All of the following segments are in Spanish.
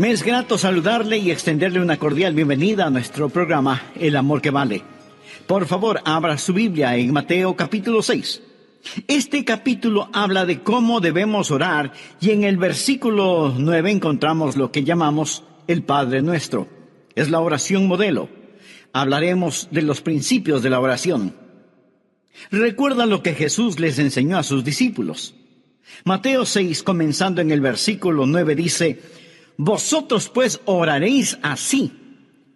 Me es grato saludarle y extenderle una cordial bienvenida a nuestro programa El Amor que Vale. Por favor, abra su Biblia en Mateo capítulo 6. Este capítulo habla de cómo debemos orar y en el versículo 9 encontramos lo que llamamos el Padre Nuestro. Es la oración modelo. Hablaremos de los principios de la oración. Recuerda lo que Jesús les enseñó a sus discípulos. Mateo 6, comenzando en el versículo 9, dice: Vosotros pues oraréis así: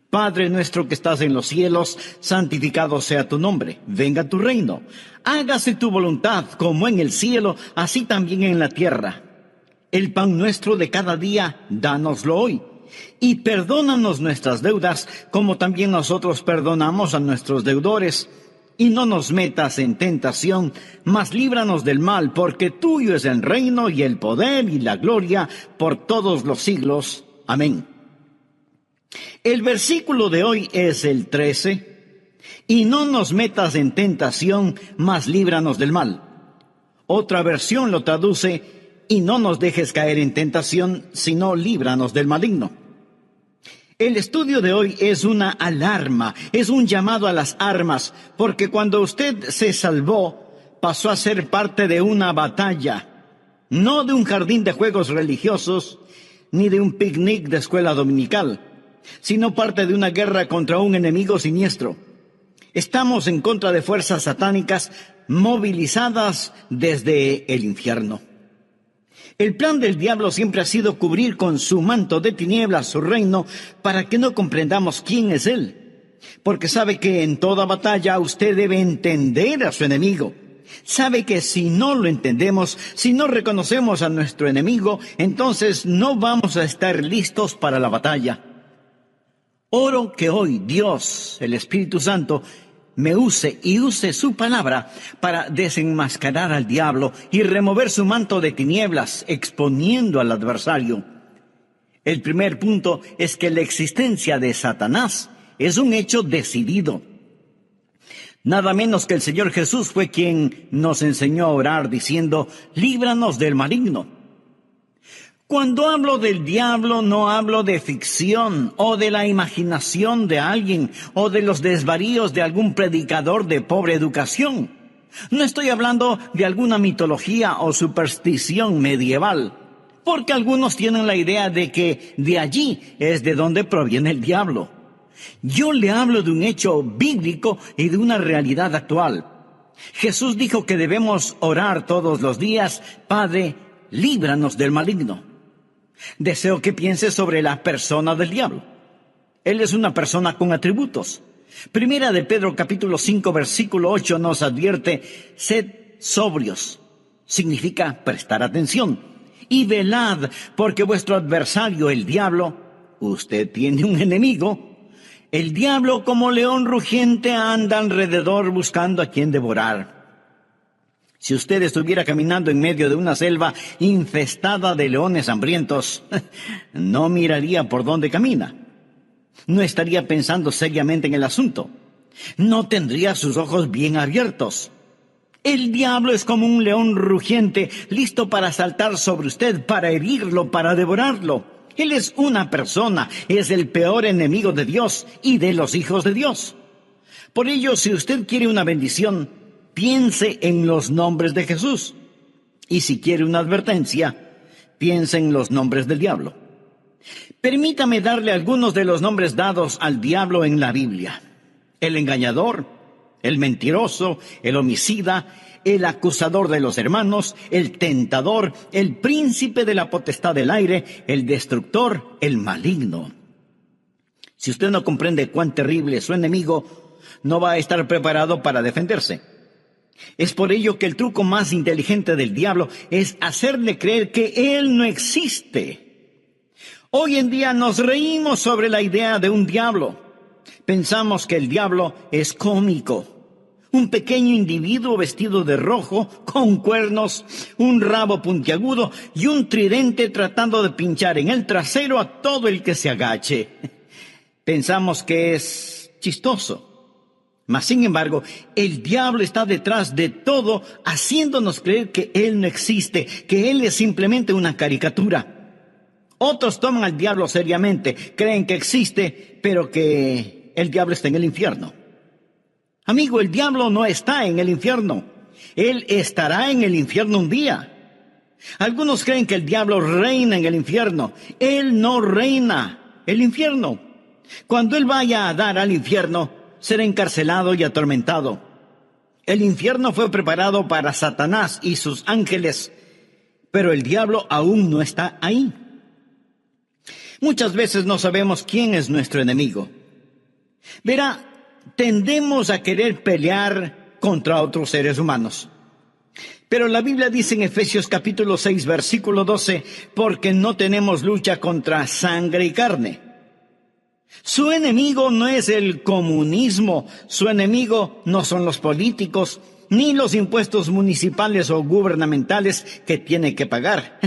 Padre nuestro que estás en los cielos, santificado sea tu nombre. Venga tu reino. Hágase tu voluntad como en el cielo, así también en la tierra. El pan nuestro de cada día, dánoslo hoy. Y perdónanos nuestras deudas, como también nosotros perdonamos a nuestros deudores. Y no nos metas en tentación, mas líbranos del mal, porque tuyo es el reino y el poder y la gloria por todos los siglos. Amén. El versículo de hoy es el 13. Y no nos metas en tentación, mas líbranos del mal. Otra versión lo traduce: y no nos dejes caer en tentación, sino líbranos del maligno. El estudio de hoy es una alarma, es un llamado a las armas, porque cuando usted se salvó, pasó a ser parte de una batalla, no de un jardín de juegos religiosos, ni de un picnic de escuela dominical, sino parte de una guerra contra un enemigo siniestro. Estamos en contra de fuerzas satánicas movilizadas desde el infierno. El plan del diablo siempre ha sido cubrir con su manto de tinieblas su reino para que no comprendamos quién es él. Porque sabe que en toda batalla usted debe entender a su enemigo. Sabe que si no lo entendemos, si no reconocemos a nuestro enemigo, entonces no vamos a estar listos para la batalla. Oro que hoy Dios, el Espíritu Santo, me use su palabra para desenmascarar al diablo y remover su manto de tinieblas, exponiendo al adversario. El primer punto es que la existencia de Satanás es un hecho decidido. Nada menos que el Señor Jesús fue quien nos enseñó a orar diciendo: líbranos del maligno. Cuando hablo del diablo, no hablo de ficción o de la imaginación de alguien o de los desvaríos de algún predicador de pobre educación. No estoy hablando de alguna mitología o superstición medieval, porque algunos tienen la idea de que de allí es de donde proviene el diablo. Yo le hablo de un hecho bíblico y de una realidad actual. Jesús dijo que debemos orar todos los días: Padre, líbranos del maligno. Deseo que piense sobre la persona del diablo. Él es una persona con atributos. Primera de Pedro capítulo 5 versículo 8 nos advierte: sed sobrios. Significa prestar atención. Y velad, porque vuestro adversario, el diablo, usted tiene un enemigo. El diablo, como león rugiente, anda alrededor buscando a quien devorar. Si usted estuviera caminando en medio de una selva infestada de leones hambrientos, no miraría por dónde camina. No estaría pensando seriamente en el asunto. No tendría sus ojos bien abiertos. El diablo es como un león rugiente, listo para saltar sobre usted, para herirlo, para devorarlo. Él es una persona, es el peor enemigo de Dios y de los hijos de Dios. Por ello, si usted quiere una bendición, piense en los nombres de Jesús. Y si quiere una advertencia, piense en los nombres del diablo. Permítame darle algunos de los nombres dados al diablo en la Biblia: el engañador, el mentiroso, el homicida, el acusador de los hermanos, el tentador, el príncipe de la potestad del aire, el destructor, el maligno. Si usted no comprende cuán terrible es su enemigo, no va a estar preparado para defenderse. Es por ello que el truco más inteligente del diablo es hacerle creer que él no existe. Hoy en día nos reímos sobre la idea de un diablo. Pensamos que el diablo es cómico. Un pequeño individuo vestido de rojo, con cuernos, un rabo puntiagudo y un tridente tratando de pinchar en el trasero a todo el que se agache. Pensamos que es chistoso. Mas, sin embargo, el diablo está detrás de todo, haciéndonos creer que él no existe, que él es simplemente una caricatura. Otros toman al diablo seriamente, creen que existe, pero que el diablo está en el infierno. Amigo, el diablo no está en el infierno. Él estará en el infierno un día. Algunos creen que el diablo reina en el infierno. Él no reina el infierno. Cuando él vaya a dar al infierno, será encarcelado y atormentado. El infierno fue preparado para Satanás y sus ángeles, pero el diablo aún no está ahí. Muchas veces no sabemos quién es nuestro enemigo. Verá, tendemos a querer pelear contra otros seres humanos. Pero la Biblia dice en Efesios capítulo 6, versículo 12, porque no tenemos lucha contra sangre y carne. Su enemigo no es el comunismo, su enemigo no son los políticos, ni los impuestos municipales o gubernamentales que tiene que pagar.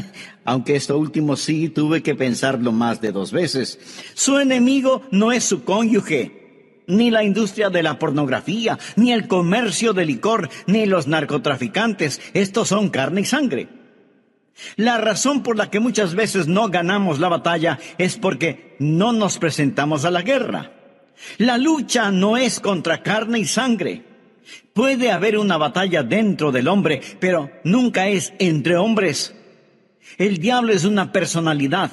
Aunque esto último sí tuve que pensarlo más de 2 veces. Su enemigo no es su cónyuge, ni la industria de la pornografía, ni el comercio de licor, ni los narcotraficantes. Estos son carne y sangre. La razón por la que muchas veces no ganamos la batalla es porque no nos presentamos a la guerra. La lucha no es contra carne y sangre. Puede haber una batalla dentro del hombre, pero nunca es entre hombres. El diablo es una personalidad.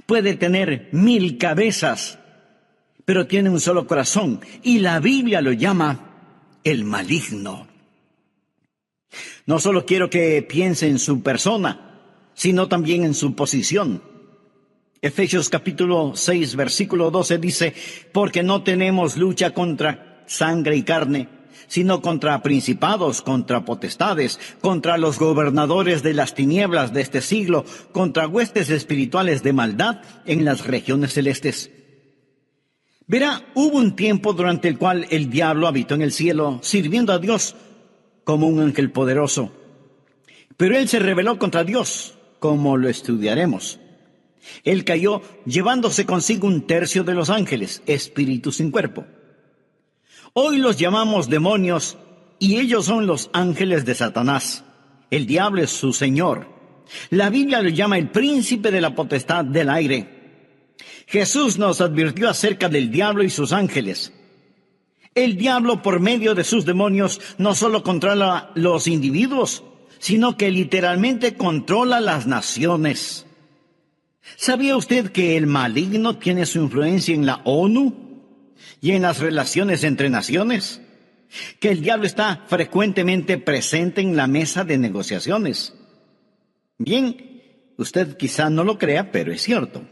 Puede tener 1000 cabezas, pero tiene un solo corazón, y la Biblia lo llama el maligno. No solo quiero que piense en su persona, sino también en su posición. Efesios capítulo 6, versículo 12 dice, porque no tenemos lucha contra sangre y carne, sino contra principados, contra potestades, contra los gobernadores de las tinieblas de este siglo, contra huestes espirituales de maldad en las regiones celestes. Verá, hubo un tiempo durante el cual el diablo habitó en el cielo, sirviendo a Dios como un ángel poderoso. Pero él se rebeló contra Dios, como lo estudiaremos. Él cayó llevándose consigo 1/3 de los ángeles, espíritus sin cuerpo. Hoy los llamamos demonios y ellos son los ángeles de Satanás. El diablo es su señor. La Biblia lo llama el príncipe de la potestad del aire. Jesús nos advirtió acerca del diablo y sus ángeles. El diablo, por medio de sus demonios, no solo controla los individuos, sino que literalmente controla las naciones. ¿Sabía usted que el maligno tiene su influencia en la ONU y en las relaciones entre naciones? Que el diablo está frecuentemente presente en la mesa de negociaciones. Bien, usted quizá no lo crea, pero es cierto.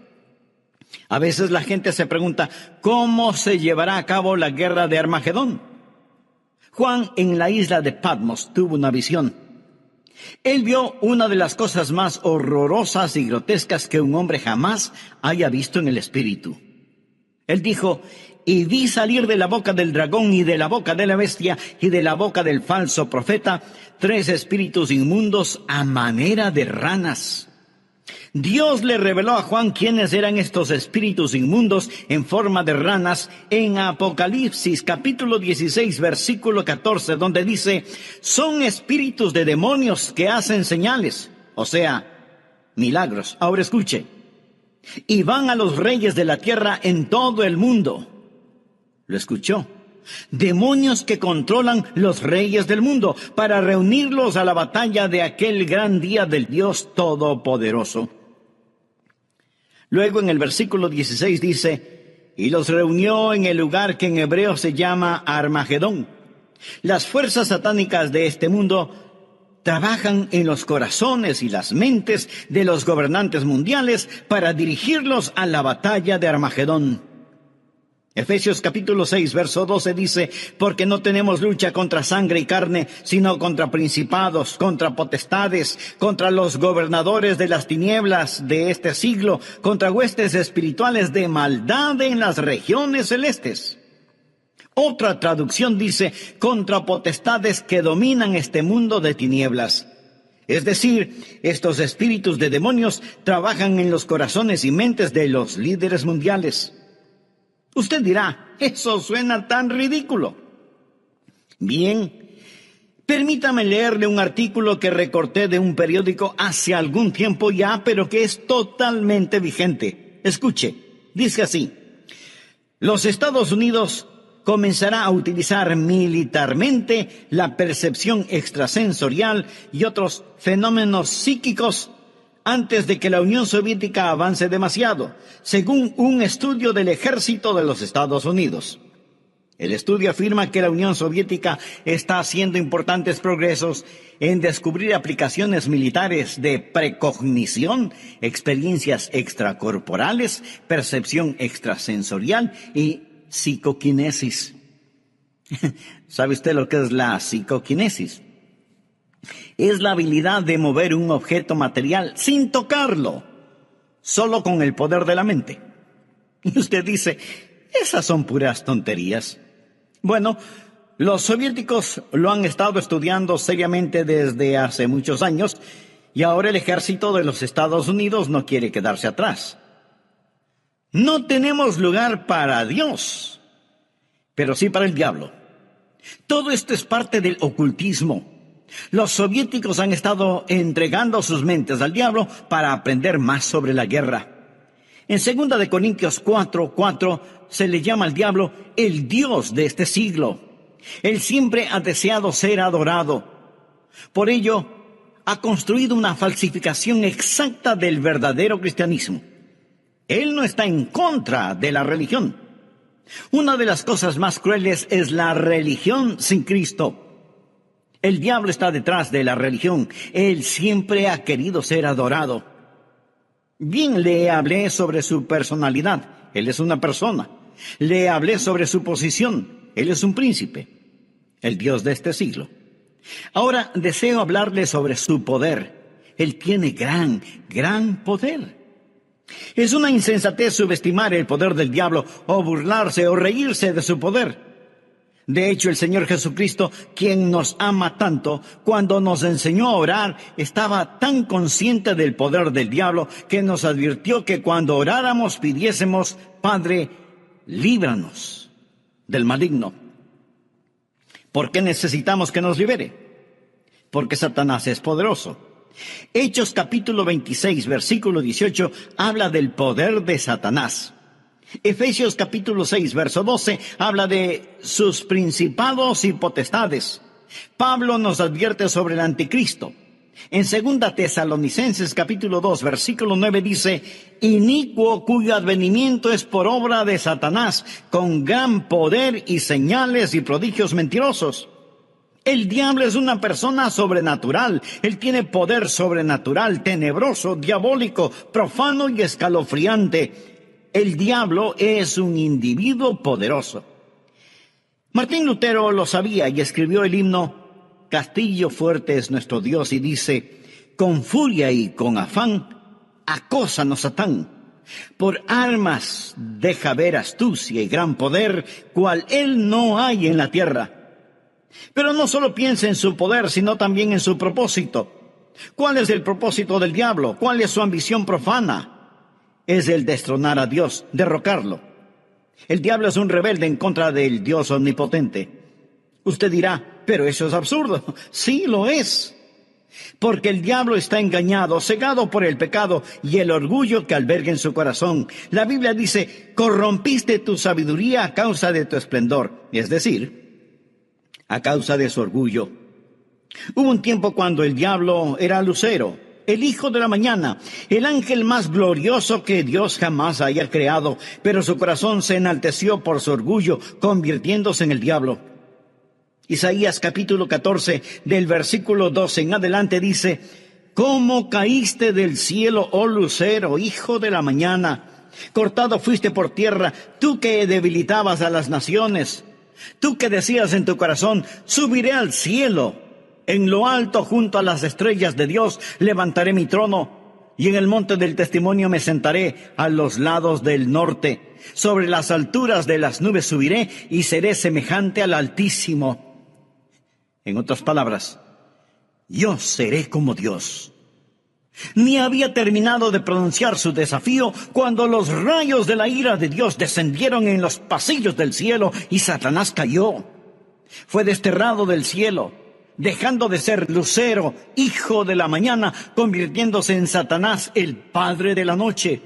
A veces la gente se pregunta, ¿cómo se llevará a cabo la guerra de Armagedón? Juan, en la isla de Patmos, tuvo una visión. Él vio una de las cosas más horrorosas y grotescas que un hombre jamás haya visto en el espíritu. Él dijo, y vi salir de la boca del dragón y de la boca de la bestia y de la boca del falso profeta 3 espíritus inmundos a manera de ranas. Dios le reveló a Juan quiénes eran estos espíritus inmundos en forma de ranas en Apocalipsis capítulo 16 versículo 14, donde dice, son espíritus de demonios que hacen señales, o sea, milagros. Ahora escuche, y van a los reyes de la tierra en todo el mundo. ¿Lo escuchó? Demonios que controlan los reyes del mundo para reunirlos a la batalla de aquel gran día del Dios Todopoderoso. Luego en el versículo 16 dice, y los reunió en el lugar que en hebreo se llama Armagedón. Las fuerzas satánicas de este mundo trabajan en los corazones y las mentes de los gobernantes mundiales para dirigirlos a la batalla de Armagedón. Efesios capítulo 6, verso 12 dice, porque no tenemos lucha contra sangre y carne, sino contra principados, contra potestades, contra los gobernadores de las tinieblas de este siglo, contra huestes espirituales de maldad en las regiones celestes. Otra traducción dice, contra potestades que dominan este mundo de tinieblas. Es decir, estos espíritus de demonios trabajan en los corazones y mentes de los líderes mundiales. Usted dirá, eso suena tan ridículo. Bien, Permítame leerle un artículo que recorté de un periódico hace algún tiempo ya, pero que es totalmente vigente. Escuche, dice así: los Estados Unidos comenzará a utilizar militarmente la percepción extrasensorial y otros fenómenos psíquicos antes de que la Unión Soviética avance demasiado, según un estudio del ejército de los Estados Unidos. El estudio afirma que la Unión Soviética está haciendo importantes progresos en descubrir aplicaciones militares de precognición, experiencias extracorporales, percepción extrasensorial y psicoquinesis. ¿Sabe usted lo que es la psicoquinesis? Es la habilidad de mover un objeto material sin tocarlo, solo con el poder de la mente. Y usted dice, esas son puras tonterías. Bueno, los soviéticos lo han estado estudiando seriamente desde hace muchos años y ahora el ejército de los Estados Unidos no quiere quedarse atrás. No tenemos lugar para Dios, pero sí para el diablo. Todo esto es parte del ocultismo. Los soviéticos han estado entregando sus mentes al diablo para aprender más sobre la guerra. En 2 Corintios 4:4 se le llama al diablo el Dios de este siglo. Él siempre ha deseado ser adorado. Por ello, ha construido una falsificación exacta del verdadero cristianismo. Él no está en contra de la religión. Una de las cosas más crueles es la religión sin Cristo. El diablo está detrás de la religión. Él siempre ha querido ser adorado. Bien, le hablé sobre su personalidad. Él es una persona. Le hablé sobre su posición. Él es un príncipe, el Dios de este siglo. Ahora deseo hablarle sobre su poder. Él tiene gran poder. Es una insensatez subestimar el poder del diablo o burlarse o reírse de su poder. De hecho, el Señor Jesucristo, quien nos ama tanto, cuando nos enseñó a orar, estaba tan consciente del poder del diablo que nos advirtió que cuando oráramos pidiésemos, Padre, líbranos del maligno. ¿Por qué necesitamos que nos libere? Porque Satanás es poderoso. Hechos capítulo 26, versículo 18, habla del poder de Satanás. Efesios capítulo 6, verso 12, habla de sus principados y potestades. Pablo nos advierte sobre el anticristo. En 2 Tesalonicenses capítulo 2, versículo 9 dice, inicuo cuyo advenimiento es por obra de Satanás, con gran poder y señales y prodigios mentirosos. El diablo es una persona sobrenatural. Él tiene poder sobrenatural, tenebroso, diabólico, profano y escalofriante. El diablo es un individuo poderoso. Martín Lutero lo sabía y escribió el himno Castillo fuerte es nuestro Dios, y dice, con furia y con afán, acósanos Satán. Por armas deja ver astucia y gran poder, cual él no hay en la tierra. Pero no solo piense en su poder, sino también en su propósito. ¿Cuál es el propósito del diablo? ¿Cuál es su ambición profana? Es el destronar a Dios, derrocarlo. El diablo es un rebelde en contra del Dios omnipotente. Usted dirá, pero eso es absurdo. Sí, lo es. Porque el diablo está engañado, cegado por el pecado y el orgullo que alberga en su corazón. La Biblia dice, corrompiste tu sabiduría a causa de tu esplendor. Es decir, a causa de su orgullo. Hubo un tiempo cuando el diablo era Lucero, el hijo de la mañana, el ángel más glorioso que Dios jamás haya creado, pero su corazón se enalteció por su orgullo, convirtiéndose en el diablo. Isaías capítulo 14, del versículo 12 en adelante dice, ¿cómo caíste del cielo, oh lucero, hijo de la mañana? Cortado fuiste por tierra, tú que debilitabas a las naciones. Tú que decías en tu corazón, subiré al cielo. En lo alto, junto a las estrellas de Dios, levantaré mi trono. Y en el monte del testimonio me sentaré a los lados del norte. Sobre las alturas de las nubes subiré y seré semejante al Altísimo. En otras palabras, yo seré como Dios. Ni había terminado de pronunciar su desafío cuando los rayos de la ira de Dios descendieron en los pasillos del cielo y Satanás cayó. Fue desterrado del cielo. dejando de ser Lucero, hijo de la mañana, convirtiéndose en Satanás, el padre de la noche.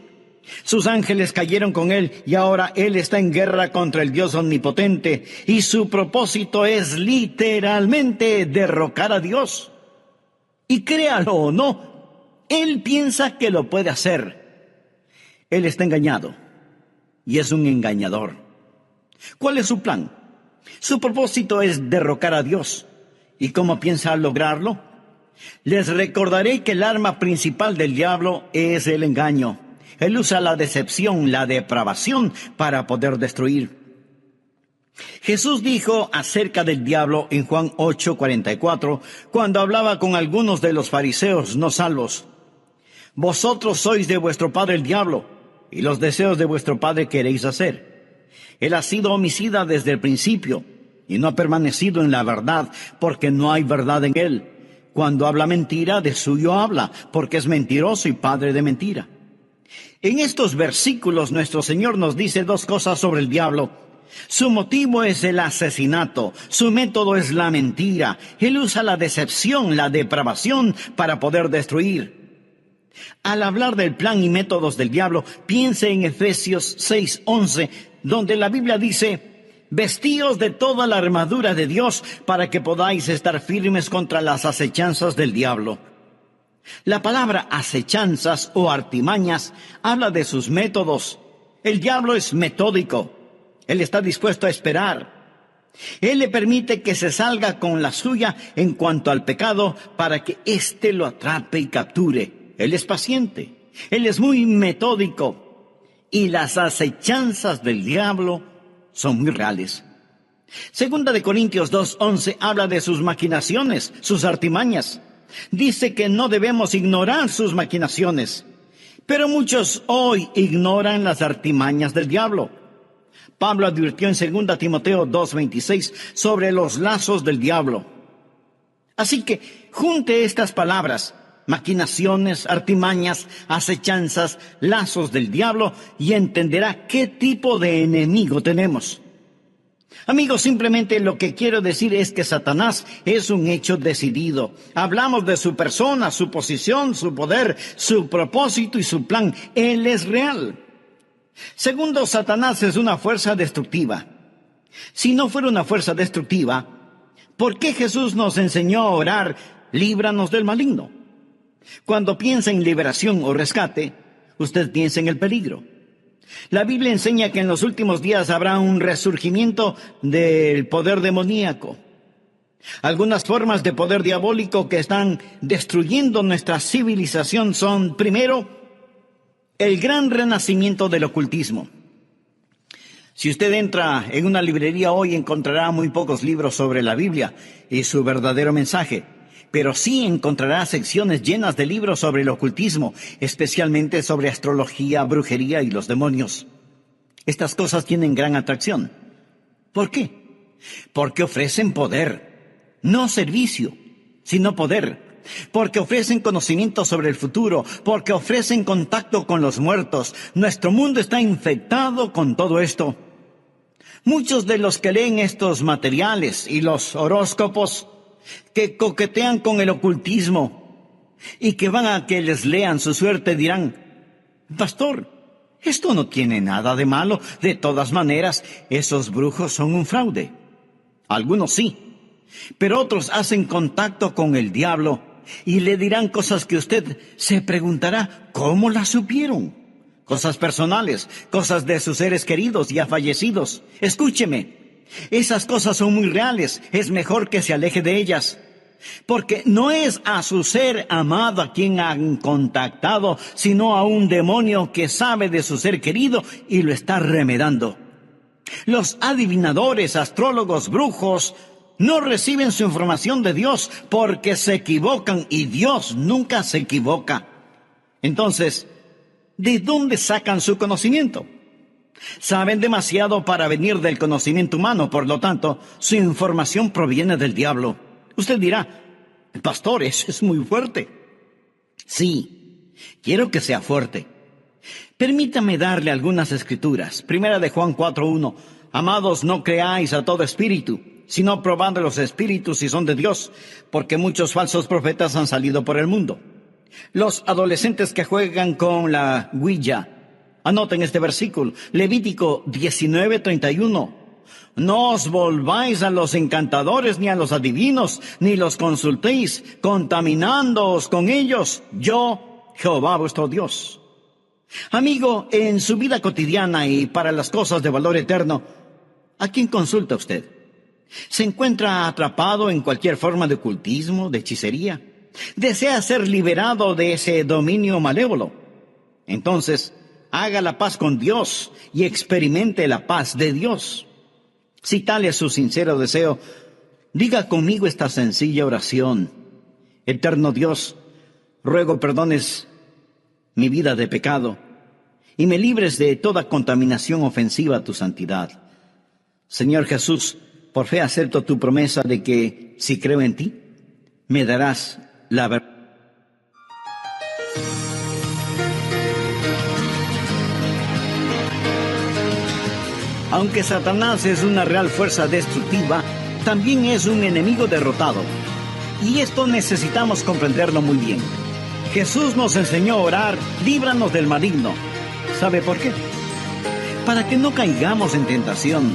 Sus ángeles cayeron con él y ahora él está en guerra contra el Dios omnipotente y su propósito es literalmente derrocar a Dios. Y créalo o no, él piensa que lo puede hacer. Él está engañado y es un engañador. ¿Cuál es su plan? Su propósito es derrocar a Dios. ¿Y cómo piensa lograrlo? Les recordaré que el arma principal del diablo es el engaño. Él usa la decepción, la depravación para poder destruir. Jesús dijo acerca del diablo en Juan 8:44, cuando hablaba con algunos de los fariseos no salvos: vosotros sois de vuestro padre el diablo, y los deseos de vuestro padre queréis hacer. Él ha sido homicida desde el principio, y no ha permanecido en la verdad, porque no hay verdad en él. Cuando habla mentira, de suyo habla, porque es mentiroso y padre de mentira. En estos versículos nuestro Señor nos dice dos cosas sobre el diablo. Su motivo es el asesinato, su método es la mentira. Él usa la decepción, la depravación para poder destruir. Al hablar del plan y métodos del diablo, piense en Efesios 6:11, donde la Biblia dice: vestíos de toda la armadura de Dios para que podáis estar firmes contra las acechanzas del diablo. La palabra acechanzas o artimañas habla de sus métodos. El diablo es metódico. Él está dispuesto a esperar. Él le permite que se salga con la suya en cuanto al pecado para que éste lo atrape y capture. Él es paciente. Él es muy metódico. Y las acechanzas del diablo son muy reales. Segunda de Corintios 2:11 habla de sus maquinaciones, sus artimañas. Dice que no debemos ignorar sus maquinaciones. Pero muchos hoy ignoran las artimañas del diablo. Pablo advirtió en 2 Timoteo 2:26 sobre los lazos del diablo. Así que junte estas palabras: maquinaciones, artimañas, acechanzas, lazos del diablo, y entenderá qué tipo de enemigo tenemos. Amigos, simplemente lo que quiero decir es que Satanás es un hecho decidido. Hablamos de su persona, su posición, su poder, su propósito y su plan. Él es real. Segundo, Satanás es una fuerza destructiva. Si no fuera una fuerza destructiva, ¿por qué Jesús nos enseñó a orar: líbranos del maligno? Cuando piensa en liberación o rescate, usted piensa en el peligro. La Biblia enseña que en los últimos días habrá un resurgimiento del poder demoníaco. Algunas formas de poder diabólico que están destruyendo nuestra civilización son, primero, el gran renacimiento del ocultismo. Si usted entra en una librería hoy, encontrará muy pocos libros sobre la Biblia y su verdadero mensaje. Pero sí encontrará secciones llenas de libros sobre el ocultismo, especialmente sobre astrología, brujería y los demonios. Estas cosas tienen gran atracción. ¿Por qué? Porque ofrecen poder, no servicio, sino poder. Porque ofrecen conocimiento sobre el futuro, porque ofrecen contacto con los muertos. Nuestro mundo está infectado con todo esto. Muchos de los que leen estos materiales y los horóscopos, que coquetean con el ocultismo y que van a que les lean su suerte, dirán: pastor, esto no tiene nada de malo. De todas maneras, esos brujos son un fraude. Algunos sí, pero otros hacen contacto con el diablo y le dirán cosas que usted se preguntará: ¿cómo las supieron? Cosas personales, cosas de sus seres queridos ya fallecidos. Escúcheme. Esas cosas son muy reales. Es mejor que se aleje de ellas. Porque no es a su ser amado a quien han contactado, sino a un demonio que sabe de su ser querido y lo está remedando. Los adivinadores, astrólogos, brujos, no reciben su información de Dios porque se equivocan, y Dios nunca se equivoca. Entonces, ¿de dónde sacan su conocimiento? Saben demasiado para venir del conocimiento humano, por lo tanto, su información proviene del diablo. Usted dirá: pastor, eso es muy fuerte. Sí, quiero que sea fuerte. Permítame darle algunas escrituras. Primera de Juan 4:1. Amados, no creáis a todo espíritu, sino probando los espíritus si son de Dios, porque muchos falsos profetas han salido por el mundo. Los adolescentes que juegan con la Ouija, anoten este versículo, Levítico 19:31. No os volváis a los encantadores ni a los adivinos, ni los consultéis, contaminándoos con ellos. Yo, Jehová vuestro Dios. Amigo, en su vida cotidiana y para las cosas de valor eterno, ¿a quién consulta usted? ¿Se encuentra atrapado en cualquier forma de ocultismo, de hechicería? ¿Desea ser liberado de ese dominio malévolo? Entonces, haga la paz con Dios y experimente la paz de Dios. Si tal es su sincero deseo, diga conmigo esta sencilla oración. Eterno Dios, ruego perdones mi vida de pecado y me libres de toda contaminación ofensiva a tu santidad. Señor Jesús, por fe acepto tu promesa de que, si creo en ti, me darás la verdad. Aunque Satanás es una real fuerza destructiva, también es un enemigo derrotado. Y esto necesitamos comprenderlo muy bien. Jesús nos enseñó a orar, líbranos del maligno. ¿Sabe por qué? Para que no caigamos en tentación.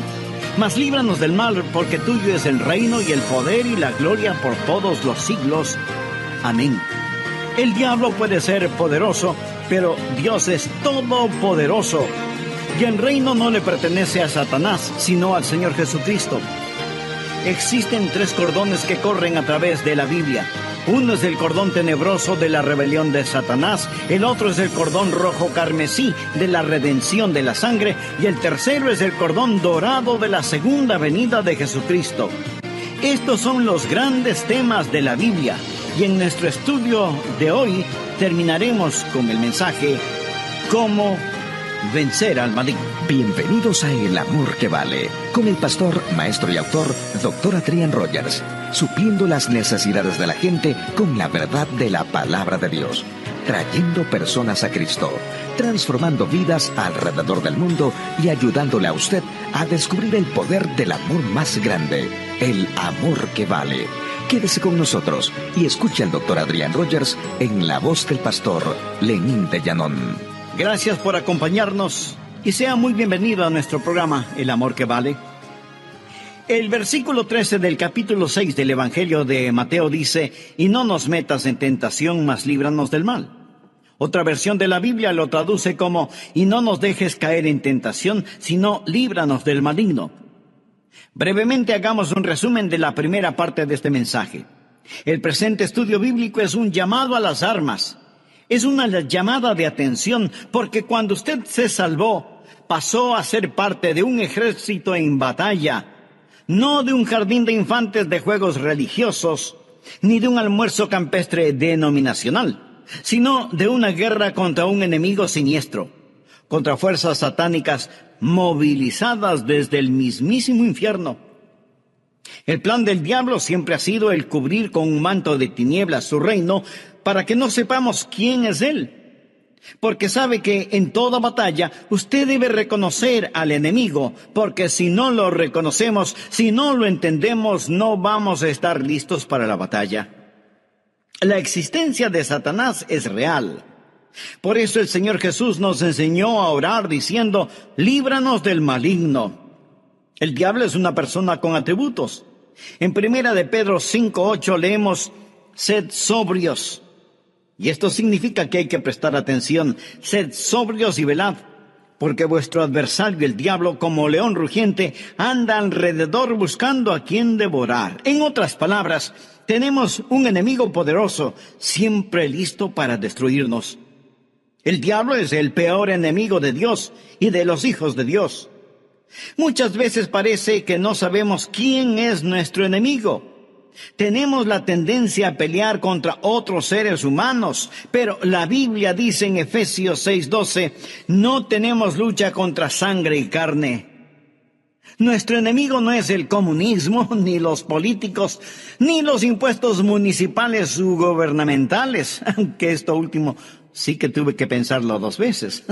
Mas líbranos del mal, porque tuyo es el reino y el poder y la gloria por todos los siglos. Amén. El diablo puede ser poderoso, pero Dios es todopoderoso. Y el reino no le pertenece a Satanás, sino al Señor Jesucristo. Existen 3 cordones que corren a través de la Biblia. Uno es el cordón tenebroso de la rebelión de Satanás, el otro es el cordón rojo carmesí de la redención de la sangre, y el tercero es el cordón dorado de la segunda venida de Jesucristo. Estos son los grandes temas de la Biblia, y en nuestro estudio de hoy terminaremos con el mensaje ¿Cómo vencer al maligno? Bienvenidos a El Amor que Vale, con el pastor, maestro y autor, Dr. Adrian Rogers, supliendo las necesidades de la gente con la verdad de la palabra de Dios, trayendo personas a Cristo, transformando vidas alrededor del mundo y ayudándole a usted a descubrir el poder del amor más grande, el amor que vale. Quédese con nosotros y escuche al Dr. Adrian Rogers en la voz del pastor Lenín de Llanón. Gracias por acompañarnos y sea muy bienvenido a nuestro programa El Amor que Vale. El versículo 13 del capítulo 6 del Evangelio de Mateo dice: y no nos metas en tentación, mas líbranos del mal. Otra versión de la Biblia lo traduce como: y no nos dejes caer en tentación, sino líbranos del maligno. Brevemente hagamos un resumen de la primera parte de este mensaje. El presente estudio bíblico es un llamado a las armas. Es una llamada de atención, porque cuando usted se salvó, pasó a ser parte de un ejército en batalla, no de un jardín de infantes de juegos religiosos, ni de un almuerzo campestre denominacional, sino de una guerra contra un enemigo siniestro, contra fuerzas satánicas movilizadas desde el mismísimo infierno. El plan del diablo siempre ha sido el cubrir con un manto de tinieblas su reino, para que no sepamos quién es Él. Porque sabe que en toda batalla usted debe reconocer al enemigo, porque si no lo reconocemos, si no lo entendemos, no vamos a estar listos para la batalla. La existencia de Satanás es real. Por eso el Señor Jesús nos enseñó a orar diciendo: líbranos del maligno. El diablo es una persona con atributos. En 1 de Pedro 5:8 leemos: sed sobrios. Y esto significa que hay que prestar atención. Sed sobrios y velad, porque vuestro adversario, el diablo, como león rugiente, anda alrededor buscando a quien devorar. En otras palabras, tenemos un enemigo poderoso, siempre listo para destruirnos. El diablo es el peor enemigo de Dios y de los hijos de Dios. Muchas veces parece que no sabemos quién es nuestro enemigo. Tenemos la tendencia a pelear contra otros seres humanos, pero la Biblia dice en Efesios 6:12, no tenemos lucha contra sangre y carne. Nuestro enemigo no es el comunismo, ni los políticos, ni los impuestos municipales u gubernamentales, aunque esto último sí que tuve que pensarlo 2 veces.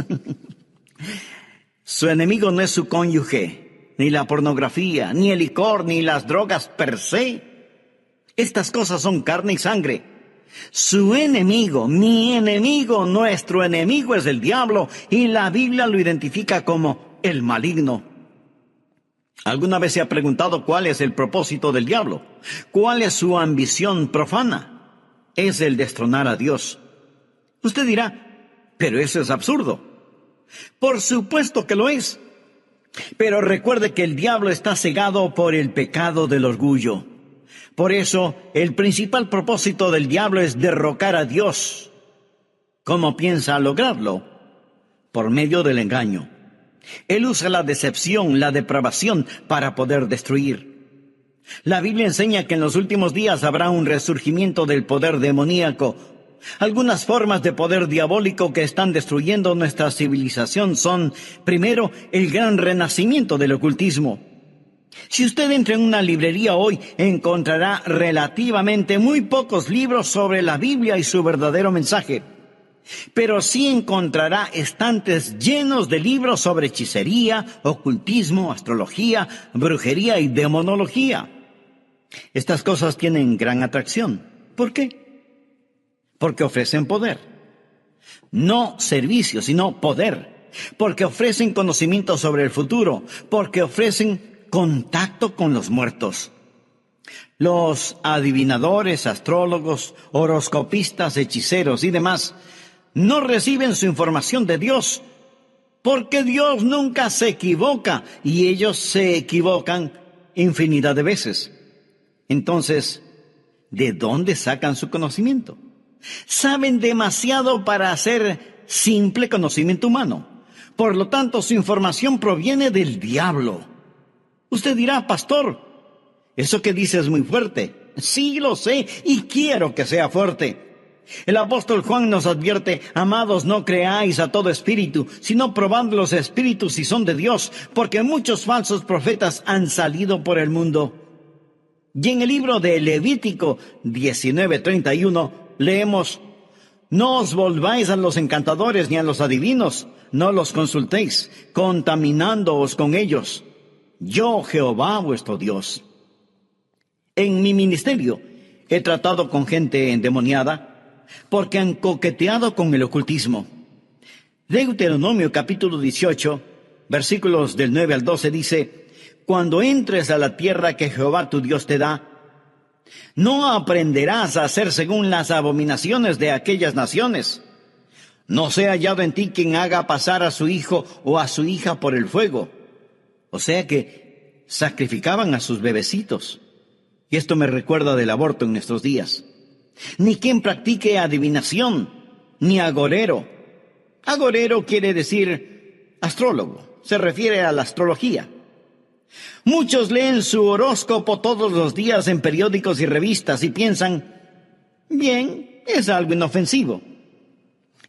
Su enemigo no es su cónyuge, ni la pornografía, ni el licor, ni las drogas per se. Estas cosas son carne y sangre. Su enemigo, mi enemigo, nuestro enemigo es el diablo, y la Biblia lo identifica como el maligno. ¿Alguna vez se ha preguntado cuál es el propósito del diablo? ¿Cuál es su ambición profana? Es el destronar a Dios. Usted dirá, pero eso es absurdo. Por supuesto que lo es. Pero recuerde que el diablo está cegado por el pecado del orgullo. Por eso, el principal propósito del diablo es derrocar a Dios. ¿Cómo piensa lograrlo? Por medio del engaño. Él usa la decepción, la depravación para poder destruir. La Biblia enseña que en los últimos días habrá un resurgimiento del poder demoníaco. Algunas formas de poder diabólico que están destruyendo nuestra civilización son, primero, el gran renacimiento del ocultismo. Si usted entra en una librería hoy, encontrará relativamente muy pocos libros sobre la Biblia y su verdadero mensaje. Pero sí encontrará estantes llenos de libros sobre hechicería, ocultismo, astrología, brujería y demonología. Estas cosas tienen gran atracción. ¿Por qué? Porque ofrecen poder. No servicio, sino poder. Porque ofrecen conocimiento sobre el futuro. Porque ofrecen contacto con los muertos. Los adivinadores, astrólogos, horoscopistas, hechiceros y demás no reciben su información de Dios, porque Dios nunca se equivoca y ellos se equivocan infinidad de veces. Entonces, ¿de dónde sacan su conocimiento? Saben demasiado para hacer simple conocimiento humano. Por lo tanto, su información proviene del diablo. Usted dirá, pastor, eso que dice es muy fuerte. Sí, lo sé, y quiero que sea fuerte. El apóstol Juan nos advierte, amados, no creáis a todo espíritu, sino probad los espíritus si son de Dios, porque muchos falsos profetas han salido por el mundo. Y en el libro de Levítico 19:31 leemos, no os volváis a los encantadores ni a los adivinos, no los consultéis, contaminándoos con ellos. Yo, Jehová, vuestro Dios. En mi ministerio he tratado con gente endemoniada, porque han coqueteado con el ocultismo. Deuteronomio capítulo 18, versículos del 9 al 12 dice, cuando entres a la tierra que Jehová tu Dios te da, no aprenderás a hacer según las abominaciones de aquellas naciones. No sea hallado en ti quien haga pasar a su hijo o a su hija por el fuego. O sea que sacrificaban a sus bebecitos. Y esto me recuerda del aborto en nuestros días. Ni quien practique adivinación, ni agorero. Agorero quiere decir astrólogo, se refiere a la astrología. Muchos leen su horóscopo todos los días en periódicos y revistas y piensan, bien, es algo inofensivo.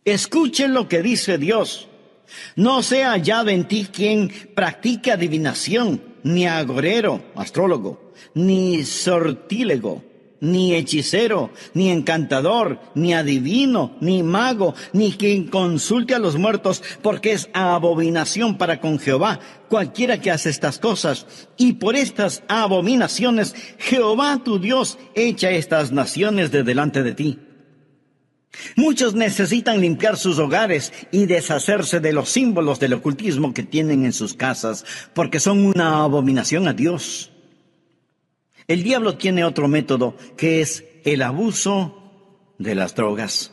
Escuchen lo que dice Dios. No sea hallado en ti quien practique adivinación, ni agorero, astrólogo, ni sortílego, ni hechicero, ni encantador, ni adivino, ni mago, ni quien consulte a los muertos, porque es abominación para con Jehová cualquiera que hace estas cosas. Y por estas abominaciones, Jehová tu Dios echa estas naciones de delante de ti. Muchos necesitan limpiar sus hogares y deshacerse de los símbolos del ocultismo que tienen en sus casas, porque son una abominación a Dios. El diablo tiene otro método, que es el abuso de las drogas.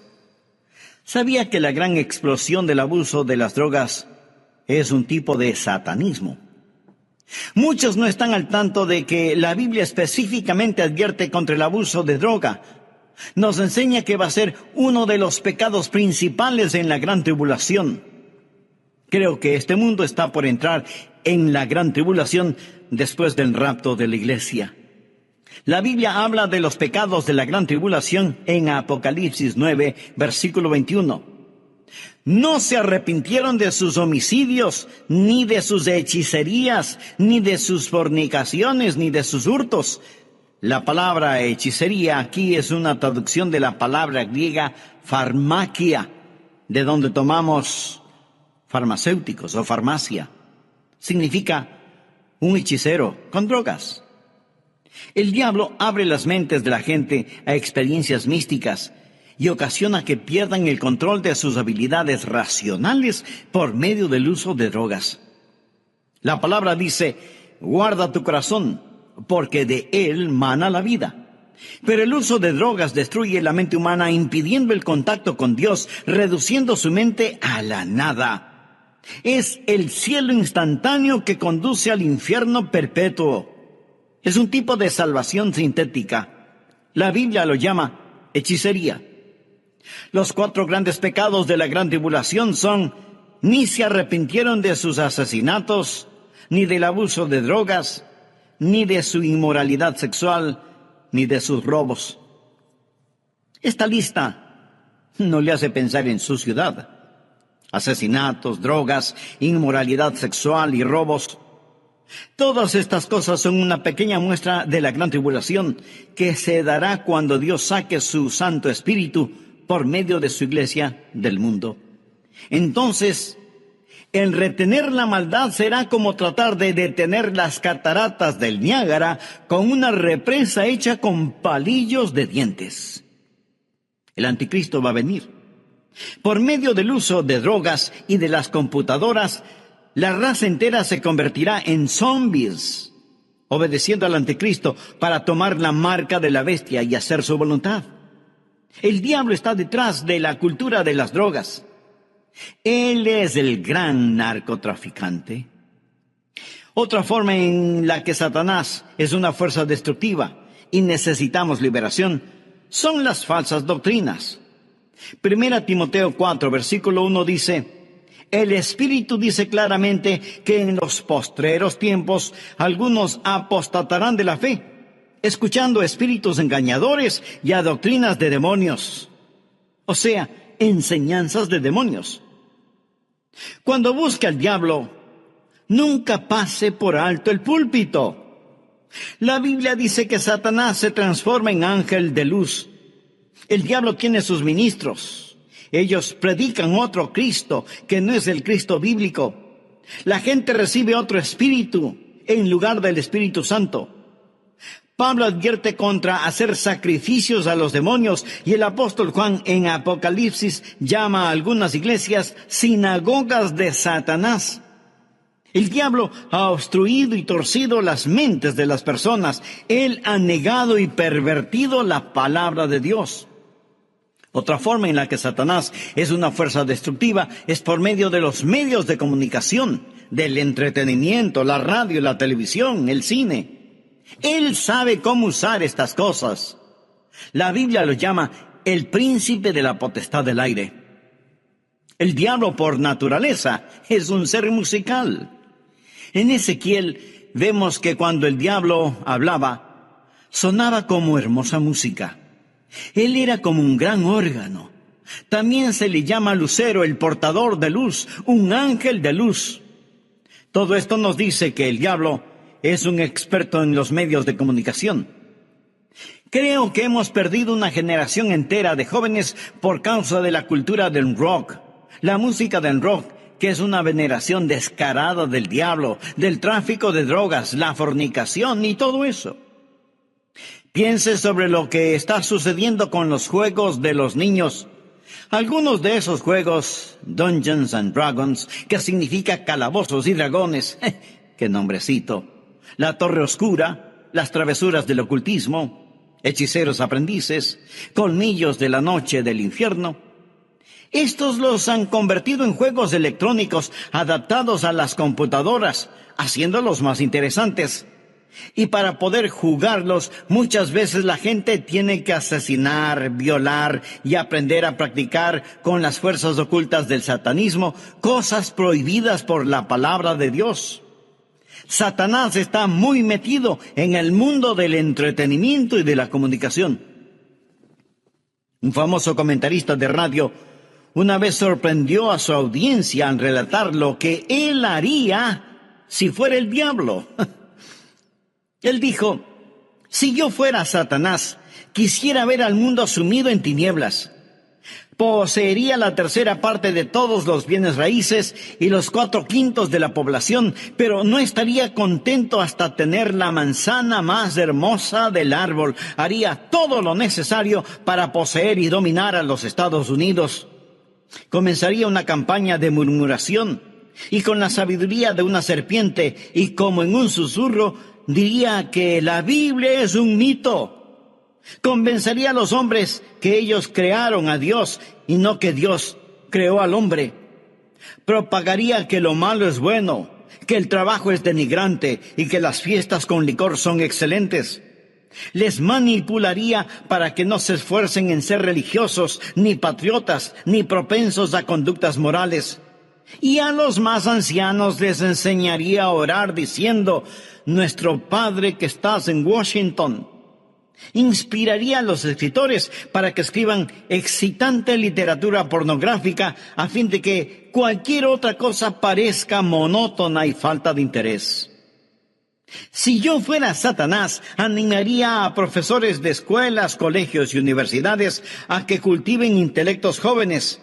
¿Sabía que la gran explosión del abuso de las drogas es un tipo de satanismo? Muchos no están al tanto de que la Biblia específicamente advierte contra el abuso de droga. Nos enseña que va a ser uno de los pecados principales en la gran tribulación. Creo que este mundo está por entrar en la gran tribulación después del rapto de la iglesia. La Biblia habla de los pecados de la gran tribulación en Apocalipsis 9, versículo 21. No se arrepintieron de sus homicidios, ni de sus hechicerías, ni de sus fornicaciones, ni de sus hurtos. La palabra hechicería aquí es una traducción de la palabra griega farmakia, de donde tomamos farmacéuticos o farmacia. Significa un hechicero con drogas. El diablo abre las mentes de la gente a experiencias místicas y ocasiona que pierdan el control de sus habilidades racionales por medio del uso de drogas. La palabra dice: guarda tu corazón, porque de él mana la vida. Pero el uso de drogas destruye la mente humana, impidiendo el contacto con Dios, reduciendo su mente a la nada. Es el cielo instantáneo que conduce al infierno perpetuo. Es un tipo de salvación sintética. La Biblia lo llama hechicería. Los 4 grandes pecados de la gran tribulación son: ni se arrepintieron de sus asesinatos, ni del abuso de drogas, ni de su inmoralidad sexual, ni de sus robos. Esta lista no le hace pensar en su ciudad. Asesinatos, drogas, inmoralidad sexual y robos. Todas estas cosas son una pequeña muestra de la gran tribulación que se dará cuando Dios saque su Santo Espíritu por medio de su iglesia del mundo. Entonces, el retener la maldad será como tratar de detener las cataratas del Niágara con una represa hecha con palillos de dientes. El anticristo va a venir. Por medio del uso de drogas y de las computadoras, la raza entera se convertirá en zombies, obedeciendo al anticristo para tomar la marca de la bestia y hacer su voluntad. El diablo está detrás de la cultura de las drogas. Él es el gran narcotraficante. Otra forma en la que Satanás es una fuerza destructiva y necesitamos liberación son las falsas doctrinas. 1 Timoteo 4, versículo 1 dice: el Espíritu dice claramente que en los postreros tiempos algunos apostatarán de la fe, escuchando espíritus engañadores y a doctrinas de demonios. O sea, enseñanzas de demonios. Cuando busque al diablo, nunca pase por alto el púlpito. La Biblia dice que Satanás se transforma en ángel de luz. El diablo tiene sus ministros. Ellos predican otro Cristo que no es el Cristo bíblico. La gente recibe otro espíritu en lugar del Espíritu Santo. Pablo advierte contra hacer sacrificios a los demonios y el apóstol Juan en Apocalipsis llama a algunas iglesias sinagogas de Satanás. El diablo ha obstruido y torcido las mentes de las personas. Él ha negado y pervertido la palabra de Dios. Otra forma en la que Satanás es una fuerza destructiva es por medio de los medios de comunicación, del entretenimiento, la radio, la televisión, el cine. Él sabe cómo usar estas cosas. La Biblia lo llama el príncipe de la potestad del aire. El diablo por naturaleza es un ser musical. En Ezequiel vemos que cuando el diablo hablaba, sonaba como hermosa música. Él era como un gran órgano. También se le llama lucero, el portador de luz, un ángel de luz. Todo esto nos dice que el diablo es un experto en los medios de comunicación. Creo que hemos perdido una generación entera de jóvenes por causa de la cultura del rock, la música del rock, que es una veneración descarada del diablo, del tráfico de drogas, la fornicación y todo eso. Piense sobre lo que está sucediendo con los juegos de los niños. Algunos de esos juegos, Dungeons and Dragons, que significa calabozos y dragones, ¡qué nombrecito! La Torre Oscura, las travesuras del ocultismo, hechiceros aprendices, colmillos de la noche del infierno. Estos los han convertido en juegos electrónicos adaptados a las computadoras, haciéndolos más interesantes. Y para poder jugarlos, muchas veces la gente tiene que asesinar, violar y aprender a practicar con las fuerzas ocultas del satanismo, cosas prohibidas por la palabra de Dios. Satanás está muy metido en el mundo del entretenimiento y de la comunicación. Un famoso comentarista de radio una vez sorprendió a su audiencia al relatar lo que él haría si fuera el diablo. Él dijo: si yo fuera Satanás, quisiera ver al mundo sumido en tinieblas. poseería la tercera parte de todos los bienes raíces y los 4/5 de la población, pero no estaría contento hasta tener la manzana más hermosa del árbol. Haría todo lo necesario para poseer y dominar a los Estados Unidos. Comenzaría una campaña de murmuración y con la sabiduría de una serpiente y como en un susurro diría que la Biblia es un mito. Convencería a los hombres que ellos crearon a Dios y no que Dios creó al hombre. Propagaría que lo malo es bueno, que el trabajo es denigrante y que las fiestas con licor son excelentes. Les manipularía para que no se esfuercen en ser religiosos, ni patriotas, ni propensos a conductas morales. Y a los más ancianos les enseñaría a orar diciendo: Nuestro Padre que estás en Washington. Inspiraría a los escritores para que escriban excitante literatura pornográfica a fin de que cualquier otra cosa parezca monótona y falta de interés. Si yo fuera Satanás, animaría a profesores de escuelas, colegios y universidades a que cultiven intelectos jóvenes,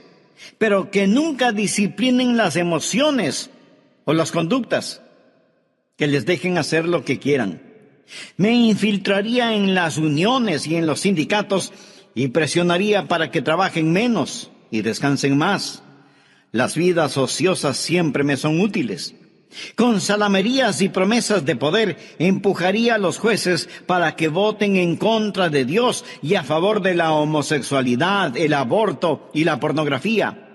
pero que nunca disciplinen las emociones o las conductas, que les dejen hacer lo que quieran. Me infiltraría en las uniones y en los sindicatos y presionaría para que trabajen menos y descansen más. Las vidas ociosas siempre me son útiles. Con salamerías y promesas de poder empujaría a los jueces para que voten en contra de Dios y a favor de la homosexualidad, el aborto y la pornografía.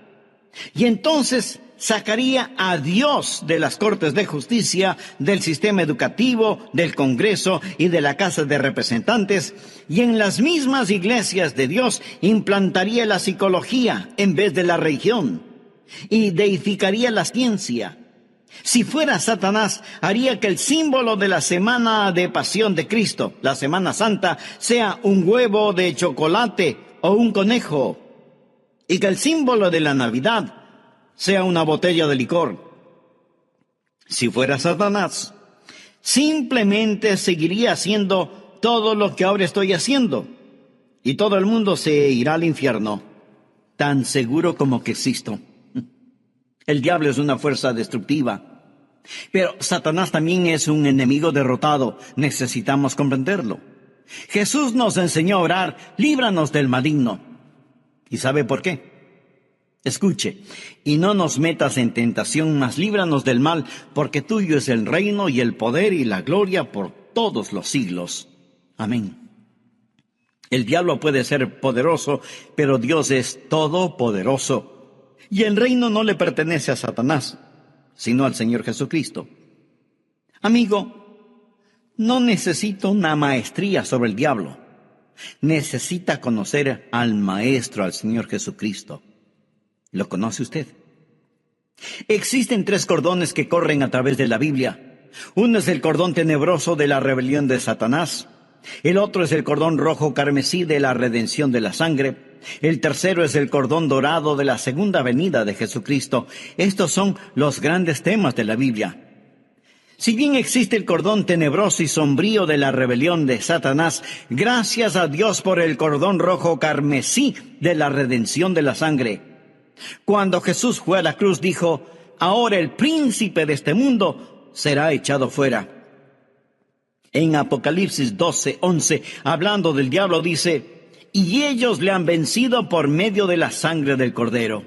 Y entonces sacaría a Dios de las Cortes de Justicia, del sistema educativo, del Congreso y de la Casa de Representantes, y en las mismas iglesias de Dios implantaría la psicología en vez de la religión, y deificaría la ciencia. Si fuera Satanás, haría que el símbolo de la semana de pasión de Cristo, la Semana Santa, sea un huevo de chocolate o un conejo, y que el símbolo de la Navidad sea una botella de licor. Si fuera Satanás, simplemente seguiría haciendo todo lo que ahora estoy haciendo, y todo el mundo se irá al infierno, tan seguro como que existo. El diablo es una fuerza destructiva, pero Satanás también es un enemigo derrotado. Necesitamos comprenderlo. Jesús nos enseñó a orar: líbranos del maligno. ¿Y sabe por qué? Escuche: y no nos metas en tentación, mas líbranos del mal, porque tuyo es el reino y el poder y la gloria por todos los siglos. Amén. El diablo puede ser poderoso, pero Dios es todopoderoso. Y el reino no le pertenece a Satanás, sino al Señor Jesucristo. Amigo, no necesita una maestría sobre el diablo. Necesita conocer al Maestro, al Señor Jesucristo. ¿Lo conoce usted? Existen 3 cordones que corren a través de la Biblia. Uno es el cordón tenebroso de la rebelión de Satanás. El otro es el cordón rojo carmesí de la redención de la sangre. El tercero es el cordón dorado de la segunda venida de Jesucristo. Estos son los grandes temas de la Biblia. Si bien existe el cordón tenebroso y sombrío de la rebelión de Satanás, gracias a Dios por el cordón rojo carmesí de la redención de la sangre. Cuando Jesús fue a la cruz, dijo: ahora el príncipe de este mundo será echado fuera. En Apocalipsis 12:11, hablando del diablo, dice: y ellos le han vencido por medio de la sangre del Cordero.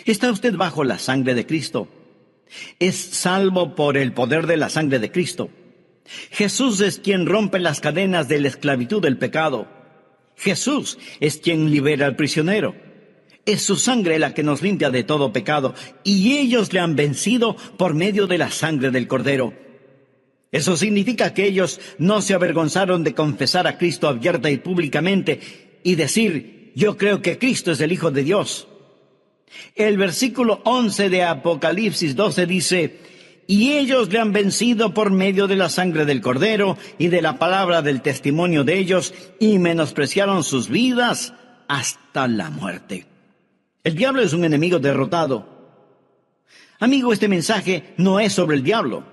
¿Está usted bajo la sangre de Cristo? Es salvo por el poder de la sangre de Cristo. Jesús es quien rompe las cadenas de la esclavitud del pecado. Jesús es quien libera al prisionero. Es su sangre la que nos limpia de todo pecado, y ellos le han vencido por medio de la sangre del Cordero. Eso significa que ellos no se avergonzaron de confesar a Cristo abierta y públicamente y decir: yo creo que Cristo es el Hijo de Dios. El versículo 11 de Apocalipsis 12 dice: y ellos le han vencido por medio de la sangre del Cordero y de la palabra del testimonio de ellos, y menospreciaron sus vidas hasta la muerte. El diablo es un enemigo derrotado. Amigo, este mensaje no es sobre el diablo.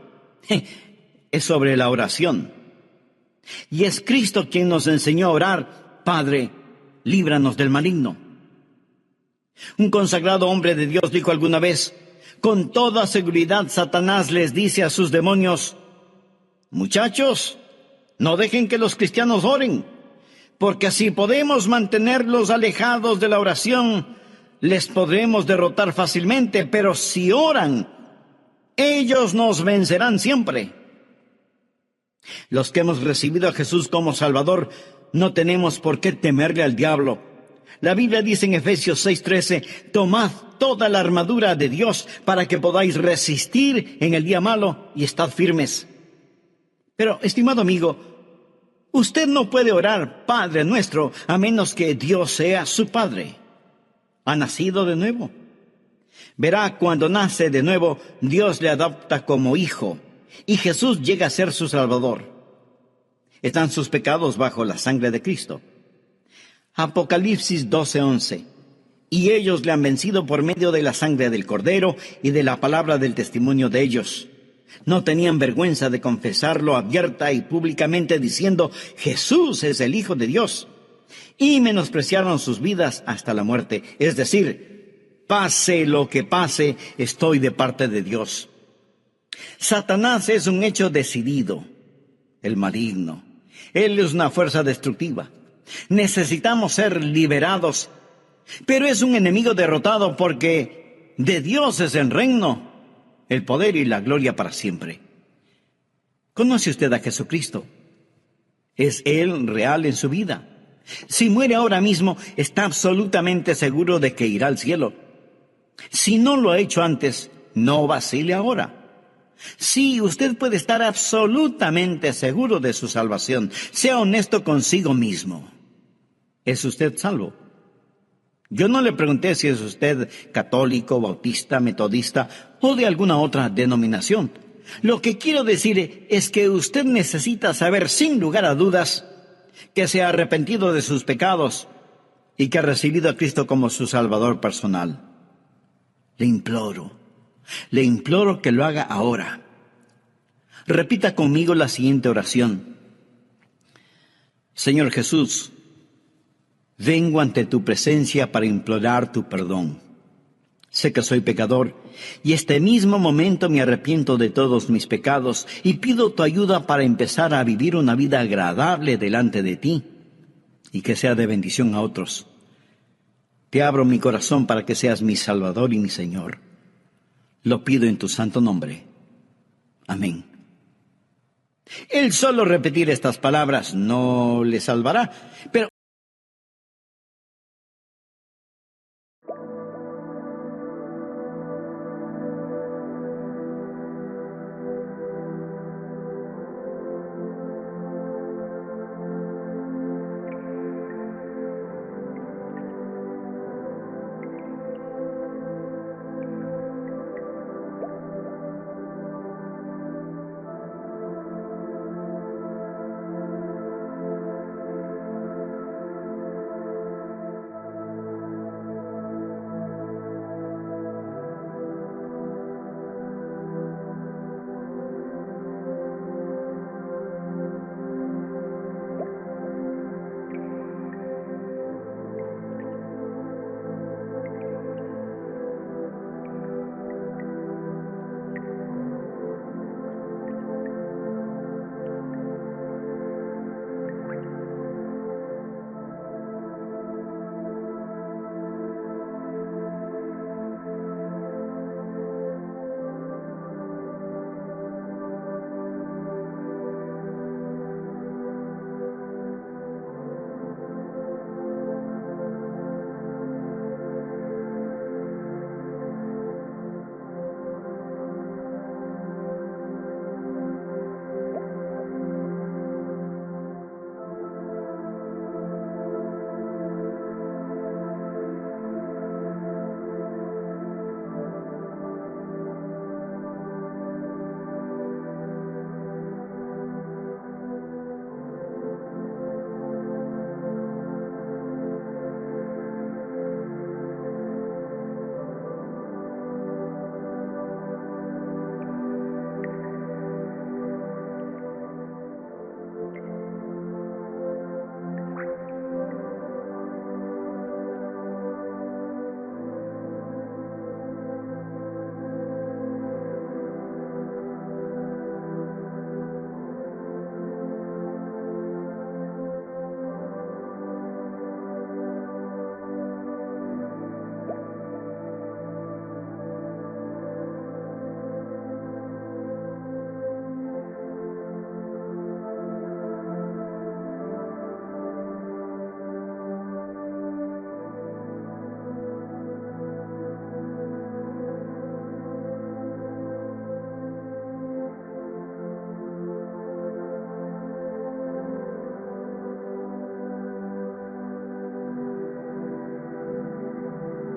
Es sobre la oración. Y es Cristo quien nos enseñó a orar: Padre, líbranos del maligno. Un consagrado hombre de Dios dijo alguna vez: con toda seguridad Satanás les dice a sus demonios: muchachos, no dejen que los cristianos oren, porque así podemos mantenerlos alejados de la oración, les podremos derrotar fácilmente, pero si oran, ellos nos vencerán siempre. Los que hemos recibido a Jesús como Salvador no tenemos por qué temerle al diablo. La Biblia dice en Efesios 6:13: tomad toda la armadura de Dios para que podáis resistir en el día malo y estad firmes. Pero, estimado amigo, usted no puede orar Padre Nuestro a menos que Dios sea su Padre. ¿Ha nacido de nuevo? Verá, cuando nace de nuevo, Dios le adopta como hijo y Jesús llega a ser su Salvador. Están sus pecados bajo la sangre de Cristo. Apocalipsis 12:11. Y ellos le han vencido por medio de la sangre del Cordero y de la palabra del testimonio de ellos. No tenían vergüenza de confesarlo abierta y públicamente diciendo: Jesús es el Hijo de Dios. Y menospreciaron sus vidas hasta la muerte. Es decir, pase lo que pase, estoy de parte de Dios. Satanás es un hecho decidido, el maligno. Él es una fuerza destructiva. Necesitamos ser liberados, pero es un enemigo derrotado porque de Dios es el reino, el poder y la gloria para siempre. ¿Conoce usted a Jesucristo? ¿Es Él real en su vida? Si muere ahora mismo, está absolutamente seguro de que irá al cielo. Si no lo ha hecho antes, no vacile ahora. Sí, usted puede estar absolutamente seguro de su salvación. Sea honesto consigo mismo. ¿Es usted salvo? Yo no le pregunté si es usted católico, bautista, metodista o de alguna otra denominación. Lo que quiero decir es que usted necesita saber sin lugar a dudas que se ha arrepentido de sus pecados y que ha recibido a Cristo como su Salvador personal. Le imploro que lo haga ahora. Repita conmigo la siguiente oración. Señor Jesús, vengo ante tu presencia para implorar tu perdón. Sé que soy pecador y este mismo momento me arrepiento de todos mis pecados y pido tu ayuda para empezar a vivir una vida agradable delante de ti y que sea de bendición a otros. Te abro mi corazón para que seas mi Salvador y mi Señor. Lo pido en tu santo nombre. Amén. El solo repetir estas palabras no le salvará, pero